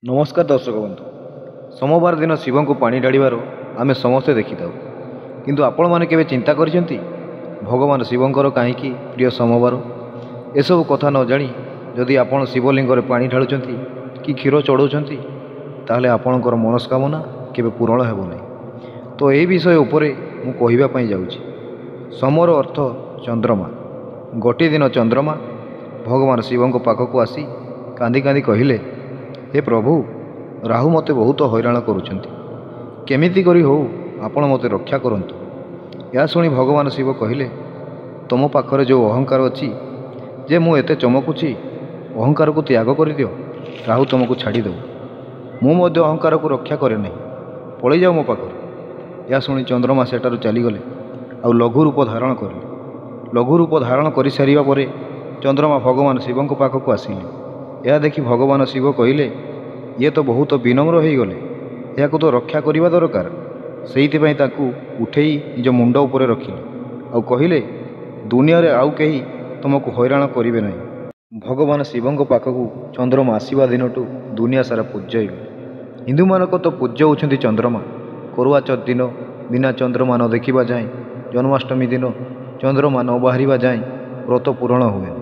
नमस्कार दर्शक बंधु। सोमवार दिन शिव को पानी ढाड़बार आम समस्ते देखिथाउ, किंतु आपण मैंने केवे चिंता करिसेंती भगवान शिवंकर कहीं प्रिय सोमवार एसबू कथा न जानी जदि आपण शिवलिंग पानी ढालुंट कि क्षीर चढ़ाऊँच ताहले आपणकर मनस्कामना केवे पूरण हेब नहीं। तो यही विषय उपरे मु कहवाई जाऊँगी। सोमर अर्थ चंद्रमा। गोटे दिन चंद्रमा भगवान शिव पाखक आसी कांदी कांदी कहले, हे प्रभु, राहु मते बहुत हैरान करुछंती, केमिति करी हो आपण मते रक्षा करंतु। या शुणी भगवान शिव कहले, तुम पाखरे जो अहंकार अच्छी जे मु एते चमकुची, अहंकार को त्याग कर दियो, राहु तुमको छाड़देव। मु मध्य अहंकार को रक्षा करे नहीं, पलि जाओ मो पाखरे। या शुणी चंद्रमा सेठारु चलीगले आ लघु रूप धारण कले। लघु रूप धारण कर सारिबा परे चंद्रमा भगवान शिव पाखक आसिले। यह देखि भगवान शिव कहले, ये तो बहुत विनम्र हो गले, या तो रक्षा करने दरकार। से उठे निज मुंड उपर रखिले आ कहले, दुनिया रे आउ कहीं तुमको हैरान करेंगे नहीं। भगवान शिव पाखक चंद्रमा आसवा दिन दुनिया सारा पूज्य हो गले। हिंदू मानक तो पूज्य होती चंद्रमा। करुआ चौथ दिन बिना चंद्रमा न देखा जाए, जन्माष्टमी दिन चंद्रमा न बाहर जाए व्रत पूरण हुए।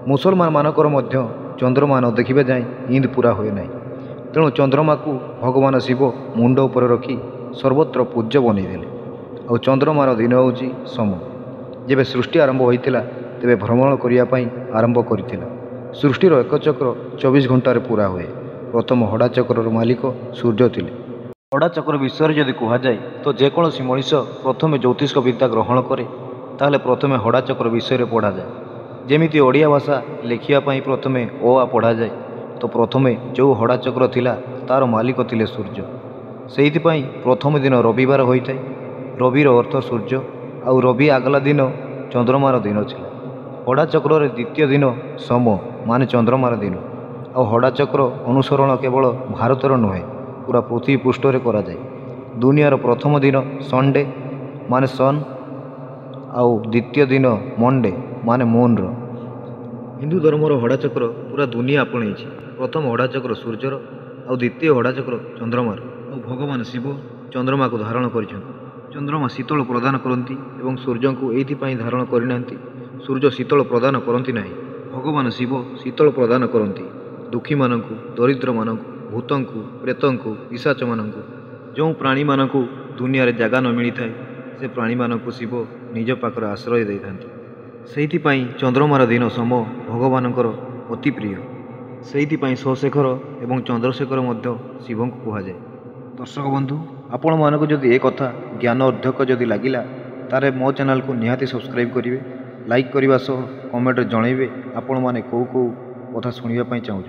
मुसलमान मानकर मध्य चंद्रमा न देखा जाए ईद पूरा हुए नहीं। तेणु चंद्रमा को भगवान शिव मुंड उपर रखी सर्वत्र पूज्य बनईदे। आ चंद्रमार दिन हूँ सोम। जेबे सृष्टि आरंभ होता तेबे भ्रमण करने आरंभ करथिला। सृष्टिर एक चक्र 24 घंटार पूरा हुए। प्रथम हड़ा चक्र मालिक सूर्य थिले। हड़ा चक्र विषय जदि कहुए तो जेकोसी मनीष प्रथम ज्योतिष विद्या ग्रहण करे ताहले प्रथमे हड़ा चक्र विषय पढ़ा जाए। जेमिति ओडिया भाषा लिखापी प्रथमे ओ आ पढ़ा जाए, तो प्रथमे जो हड़ा चक्र थिला तार मालिक थिले सूर्य। से प्रथम दिन रविवार होता है। रविर अर्थ सूर्य। आउ रवि आगला दिन चंद्रमार दिन छिला। हड़ा चक्र द्वितीय दिन सोम माने चंद्रमार दिन। आ हड़ा चक्र अनुसरण केवल भारतर नुहे, पूरा पृथ्वी पृष्ठ करा जाए। दुनियार प्रथम दिन संडे माने सन, आउ द्वितीय दिन मंडे माने मून। हिंदू धर्मर हड़ा चक्र पूरा दुनिया आपणई। प्रथम हड़ा चक्र सूर्यर आ द्वितीय हड़ा चक्र चंद्रमार। और भगवान शिव चंद्रमा को धारण कर। चंद्रमा शीतल प्रदान करती और सूर्य को ये धारण करना। सूर्य शीतल प्रदान करती ना। भगवान शिव शीतल प्रदान करती दुखी मानक, दरिद्र मानक, भूत को, प्रेत को, पिशाच मानक। जो प्राणी मानक दुनिया रे जगह न मिली थाए से प्राणी मानक शिव निज पाखर आश्रय दे था। से चंद्रमार दिन सोम भगवानकर अति प्रिय। से शशेखर एवं चंद्रशेखर शिव को कहुए। दर्शक बंधु, आपण मानक जदि एक कथा ज्ञान अर्धक जदि लगिला तारे मो चैनल को निहाती सब्सक्राइब करेंगे, लाइक करने सह कमेंट जनइबे आपण माने कौ कथा शुणापी चाहूँ।